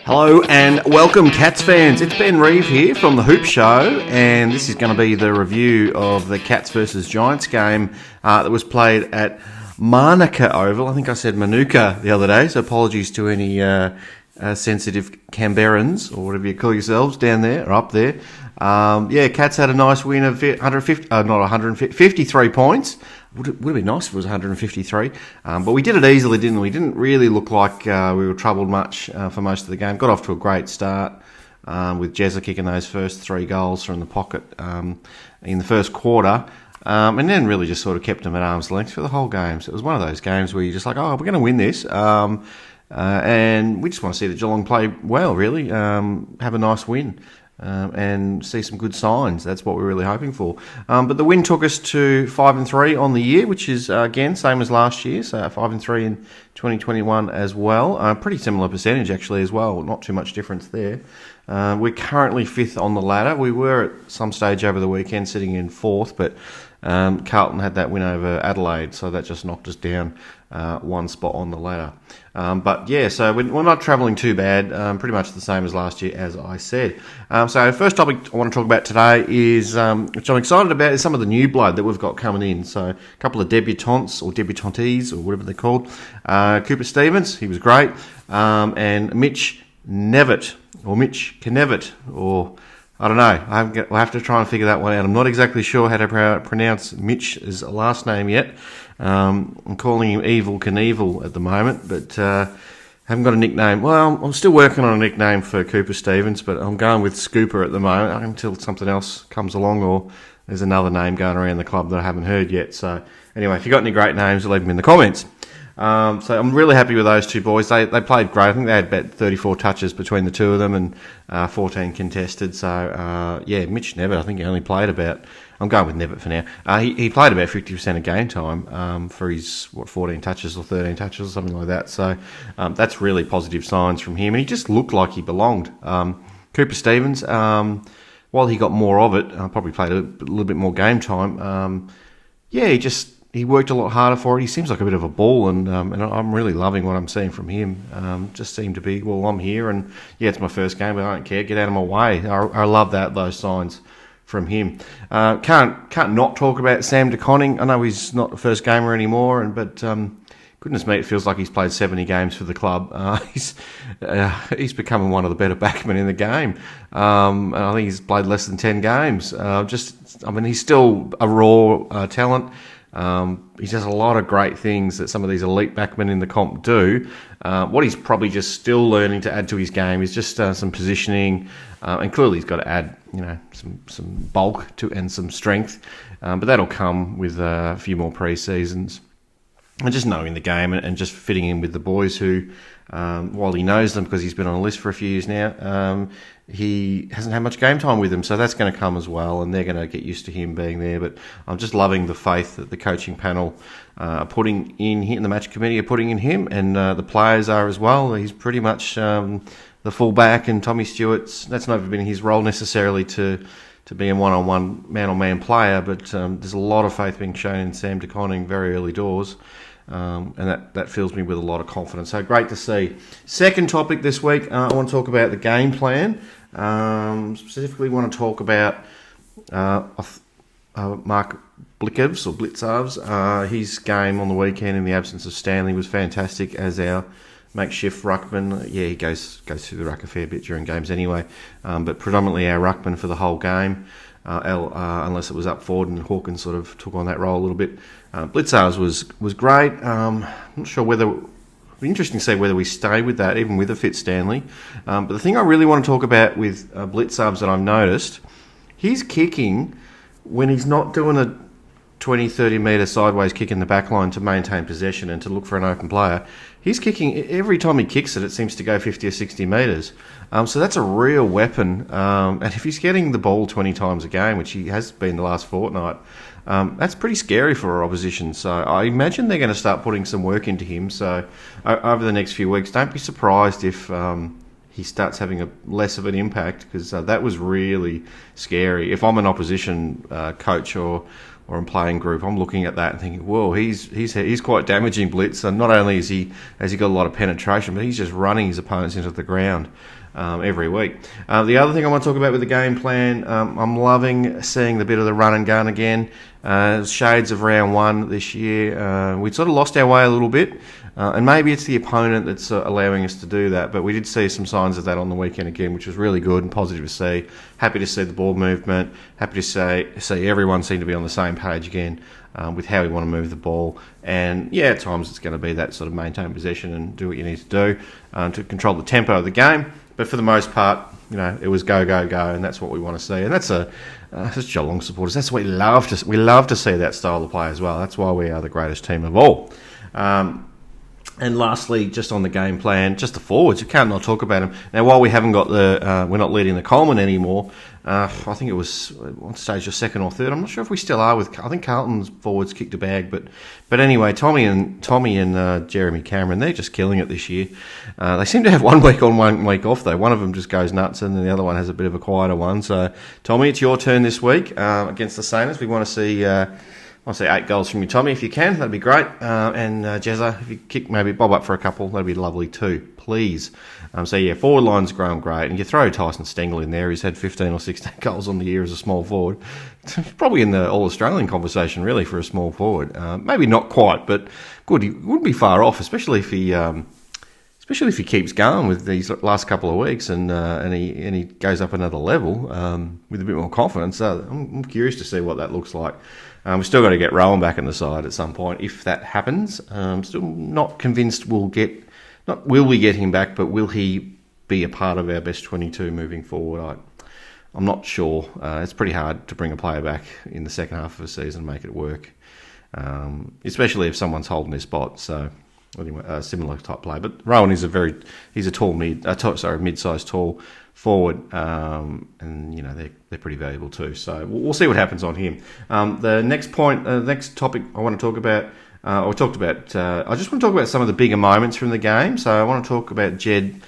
Hello and welcome, Cats fans. It's Ben Reeve here from The Hoop Show, and this is going to be the review of the Cats versus Giants game that was played at Manuka Oval. I think I said Manuka the other day, so apologies to any sensitive Canberrans, or whatever you call yourselves, down there or up there. Cats had a nice win of 53 points. Would have been nice if it was 153. But we did it easily, didn't we? Didn't really look like we were troubled much for most of the game. Got off to a great start with Jezza kicking those first 3 goals from the pocket in the first quarter. And then really just sort of kept them at arm's length for the whole game. So it was one of those games where you're just like, oh, we're going to win this. And we just want to see the Geelong play well, really. Have a nice win. And see some good signs. That's what we're really hoping for. But the win took us to 5-3 on the year, which is again same as last year. So 5-3 in 2021 as well. Pretty similar percentage actually as well. Not too much difference there. We're currently 5th on the ladder. We were at some stage over the weekend sitting in 4th, but Carlton had that win over Adelaide, so that just knocked us down one spot on the ladder. So we're not travelling too bad, pretty much the same as last year, as I said. So first topic I want to talk about today is, which I'm excited about, is some of the new blood that we've got coming in. So a couple of debutantes, or debutantes, or whatever they're called. Cooper Stevens, he was great, and Mitch Knevitt, or Mitch Knevitt, or I don't know. I'll have to try and figure that one out. I'm not exactly sure how to pronounce Mitch's last name yet. I'm calling him Evil Knievel at the moment, but haven't got a nickname. Well, I'm still working on a nickname for Cooper Stevens, but I'm going with Scooper at the moment until something else comes along, or there's another name going around the club that I haven't heard yet. So anyway, if you've got any great names, leave them in the comments. So I'm really happy with those two boys. They played great. I think they had about 34 touches between the two of them and 14 contested. So, Mitch Knevitt, I think he only played about... I'm going with Knevitt for now. He played about 50% of game time for his, 14 touches or 13 touches or something like that. So that's really positive signs from him. And he just looked like he belonged. Cooper Stevens, while he got more of it, probably played a little bit more game time. He worked a lot harder for it. He seems like a bit of a ball, and I'm really loving what I'm seeing from him. Just seemed to be, well, I'm here, and it's my first game, but I don't care. Get out of my way. I love those signs from him. Can't not talk about Sam De Koning. I know he's not the first gamer anymore, but goodness me, it feels like he's played 70 games for the club. He's becoming one of the better backmen in the game. And I think he's played less than 10 games. He's still a raw talent. He does a lot of great things that some of these elite backmen in the comp do. What he's probably just still learning to add to his game is just some positioning, and clearly he's got to add, some bulk to and some strength. But that'll come with a few more pre-seasons. And just knowing the game and just fitting in with the boys who, while he knows them because he's been on a list for a few years now, he hasn't had much game time with them. So that's going to come as well, and they're going to get used to him being there. But I'm just loving the faith that the coaching panel are putting in here, and the match committee are putting in him, and the players are as well. He's pretty much the fullback, and Tommy Stewart's, that's not been his role necessarily to be a one-on-one, man-on-man player, but there's a lot of faith being shown in Sam De Koning very early doors. And that fills me with a lot of confidence. So great to see. Second topic this week, I want to talk about the game plan. Specifically want to talk about Mark Blicavs, or Blicavs. His game on the weekend in the absence of Stanley was fantastic as our makeshift ruckman. He goes through the ruck a fair bit during games anyway, but predominantly our ruckman for the whole game. Unless it was up forward, and Hawkins sort of took on that role a little bit. Blicavs was great. I'm not sure whether... It'd be interesting to see whether we stay with that, even with a fit Stanley. But the thing I really want to talk about with Blicavs that I've noticed, he's kicking when he's not doing a 20, 30 metre sideways kick in the back line to maintain possession and to look for an open player. He's kicking, every time he kicks it, it seems to go 50 or 60 metres. So that's a real weapon. And if he's getting the ball 20 times a game, which he has been the last fortnight, that's pretty scary for our opposition. So I imagine they're going to start putting some work into him. So over the next few weeks, don't be surprised if he starts having less of an impact, because that was really scary. If I'm an opposition coach or or in playing group, I'm looking at that and thinking, whoa, he's quite damaging blitz. And not only has he got a lot of penetration, but he's just running his opponents into the ground every week. The other thing I want to talk about with the game plan, I'm loving seeing the bit of the run and gun again. Shades of round one this year. We sort of lost our way a little bit. And maybe it's the opponent that's allowing us to do that, but we did see some signs of that on the weekend again, which was really good and positive to see. Happy to see the ball movement. Happy to see everyone seem to be on the same page again with how we want to move the ball. And yeah, at times it's going to be that sort of maintain possession and do what you need to do to control the tempo of the game. But for the most part, it was go, go, go, and that's what we want to see. And that's Geelong supporters. That's what we love to. We love to see that style of play as well. That's why we are the greatest team of all. And lastly, just on the game plan, just the forwards. You can't not talk about them. Now, while we haven't got we're not leading the Coleman anymore. I think it was on stage the second or third. I'm not sure if we still are I think Carlton's forwards kicked a bag, but anyway, Tommy and Jeremy Cameron, they're just killing it this year. They seem to have 1 week on, 1 week off though. One of them just goes nuts, and then the other one has a bit of a quieter one. So, Tommy, it's your turn this week against the Saints. We want to see. I'll say 8 goals from you, Tommy, if you can. That'd be great. And Jezza, if you kick, maybe bob up for a couple, that'd be lovely too, please. Forward line's growing great. And you throw Tyson Stengle in there, who's had 15 or 16 goals on the year as a small forward. It's probably in the All-Australian conversation, really, for a small forward. Maybe not quite, but good. He wouldn't be far off, especially if he keeps going with these last couple of weeks and he goes up another level with a bit more confidence. I'm curious to see what that looks like. We've still got to get Rowan back in the side at some point if that happens. Still not convinced will we get him back, but will he be a part of our best 22 moving forward? I'm not sure. It's pretty hard to bring a player back in the second half of a season and make it work, especially if someone's holding their spot. So anyway, a similar type player. But Rowan is he's a tall mid-sized tall forward, and they're pretty valuable too. So we'll see what happens on him. The next topic I want to talk about, I just want to talk about some of the bigger moments from the game. So I want to talk about Jed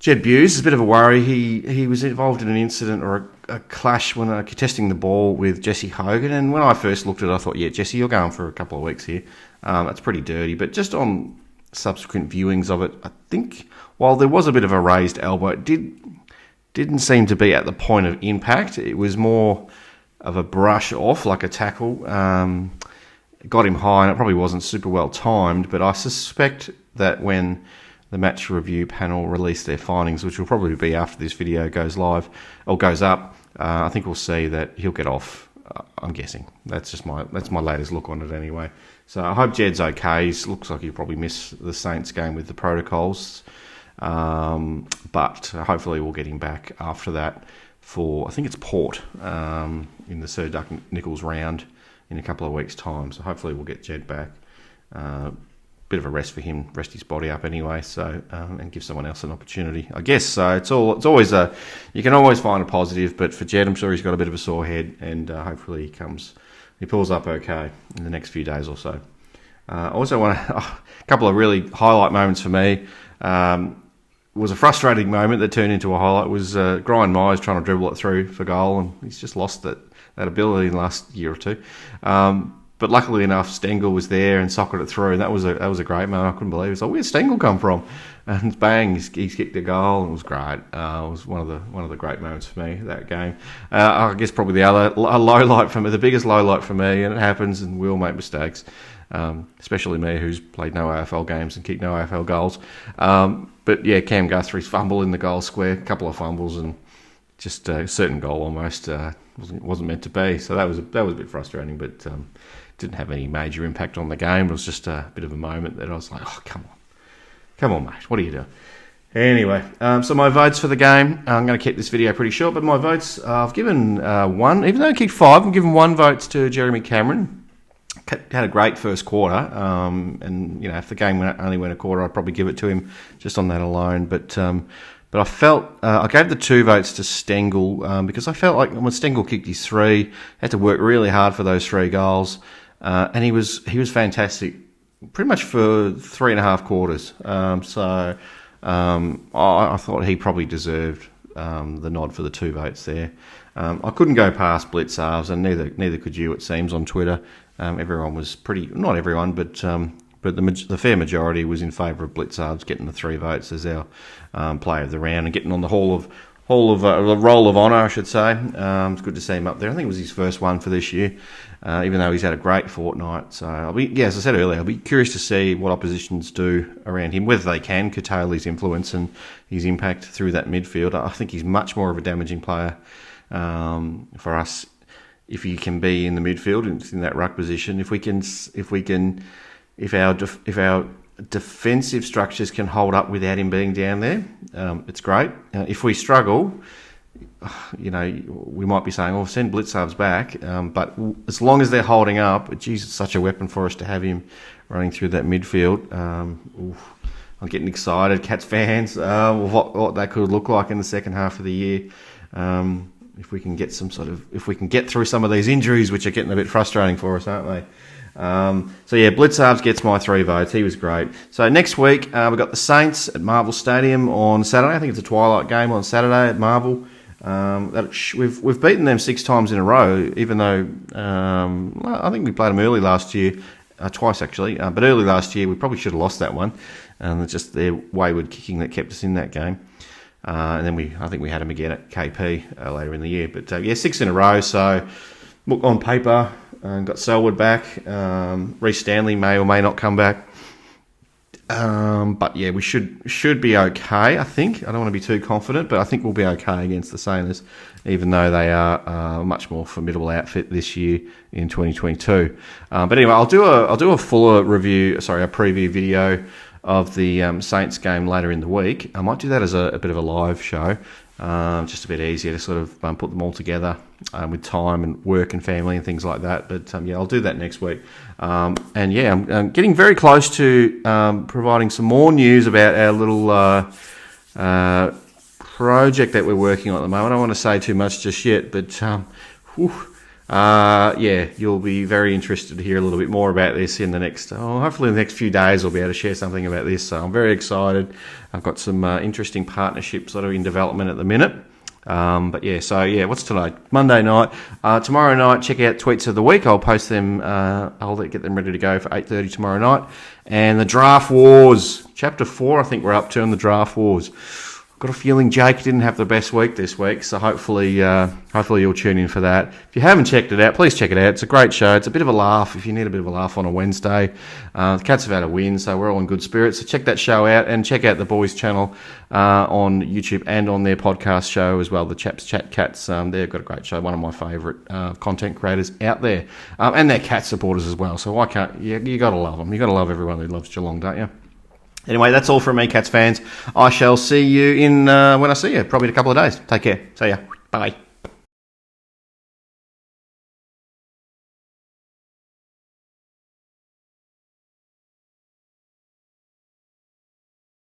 Buse. It's a bit of a worry. He was involved in an incident or a clash when contesting the ball with Jesse Hogan. And when I first looked at it, I thought, yeah, Jesse, you're going for a couple of weeks here. That's pretty dirty. But just on subsequent viewings of it, I think while there was a bit of a raised elbow, it didn't seem to be at the point of impact. It was more of a brush off, like a tackle. Got him high, and it probably wasn't super well timed. But I suspect that when the match review panel release their findings, which will probably be after this video goes live or goes up, I think we'll see that he'll get off. I'm guessing that's my latest look on it anyway. So I hope Jed's okay. He looks like he'll probably miss the Saints game with the protocols, but hopefully we'll get him back after that for, I think it's Port in the Sir Duck Nichols round in a couple of weeks' time. So hopefully we'll get Jed back. Bit of a rest for him, rest his body up anyway, so and give someone else an opportunity, I guess. So it's always you can always find a positive, but for Jed, I'm sure he's got a bit of a sore head, and hopefully he pulls up okay in the next few days or so. I also want a couple of really highlight moments for me. Was a frustrating moment that turned into a highlight. Was Brian Myers trying to dribble it through for goal, and he's just lost that ability in the last year or two. But luckily enough, Stengle was there and socketed it through, and that was a great moment. I couldn't believe it. It's like, where'd Stengle come from? And bang, he's kicked a goal, and it was great. It was one of the great moments for me, that game. I guess probably the biggest low light for me, and it happens, and we all make mistakes, especially me, who's played no AFL games and kicked no AFL goals. But yeah, Cam Guthrie's fumble in the goal square, a couple of fumbles, and just a certain goal almost wasn't meant to be. So that was a bit frustrating, but didn't have any major impact on the game. It was just a bit of a moment that I was like, oh, come on, mate, what are you doing? Anyway, so my votes for the game, I'm going to keep this video pretty short, but my votes, I've given one, even though I kicked 5, I've given 1 vote to Jeremy Cameron. Had a great first quarter, and if the game only went a quarter, I'd probably give it to him just on that alone. But I felt I gave the 2 votes to Stengle because I felt like when Stengle kicked his 3, had to work really hard for those 3 goals, and he was fantastic, pretty much for 3.5 quarters. So I thought he probably deserved the nod for the 2 votes there. I couldn't go past Blicavs, and neither could you, it seems, on Twitter. Everyone was not everyone, but the fair majority was in favour of Blicavs getting the 3 votes as our player of the round and getting on the roll of honour, I should say. It's good to see him up there. I think it was his first one for this year, even though he's had a great fortnight. So as I said earlier, I'll be curious to see what oppositions do around him, whether they can curtail his influence and his impact through that midfield. I think he's much more of a damaging player for us if he can be in the midfield and in that ruck position. If our defensive structures can hold up without him being down there, it's great. If we struggle, we might be saying, "Oh, send Blicavs back." But as long as they're holding up, geez, it's such a weapon for us to have him running through that midfield. I'm getting excited, Cats fans, what that could look like in the second half of the year. If we can get through some of these injuries, which are getting a bit frustrating for us, aren't they? Blicavs gets my 3 votes. He was great. So next week, we've got the Saints at Marvel Stadium on Saturday. I think it's a twilight game on Saturday at Marvel. We've beaten them 6 times in a row, even though I think we played them early last year, twice actually. But early last year, we probably should have lost that one. It's just their wayward kicking that kept us in that game. And then I think we had them again at KP later in the year. But 6 in a row. So look, on paper, got Selwood back. Reece Stanley may or may not come back. We should be okay, I think. I don't want to be too confident, but I think we'll be okay against the Sailors, even though they are a much more formidable outfit this year in 2022. But anyway, I'll do a fuller preview video of the Saints game later in the week. I might do that as a bit of a live show, just a bit easier to sort of put them all together with time and work and family and things like that. But I'll do that next week. I'm getting very close to providing some more news about our little project that we're working on at the moment. I don't want to say too much just yet, but you'll be very interested to hear a little bit more about this in the next, hopefully in the next few days I'll be able to share something about this. So I'm very excited. I've got some interesting partnerships that are in development at the minute. What's tonight? Monday night. Tomorrow night, check out Tweets of the Week. I'll post them, I'll get them ready to go for 8:30 tomorrow night. And the Draft Wars, Chapter 4, I think we're up to in the Draft Wars. Got a feeling Jake didn't have the best week this week, so hopefully you'll tune in for that. If you haven't checked it out, please check it out. It's a great show. It's a bit of a laugh if you need a bit of a laugh on a Wednesday. The Cats have had a win, so we're all in good spirits. So check that show out and check out the boys' channel on YouTube and on their podcast show as well, the Chaps Chat Cats. They've got a great show, one of my favourite content creators out there, and they're Cat supporters as well. So why can't you got to love them? You got to love everyone who loves Geelong, don't you? Anyway, that's all from me, Cats fans. I shall see you when I see you, probably in a couple of days. Take care. See ya. Bye.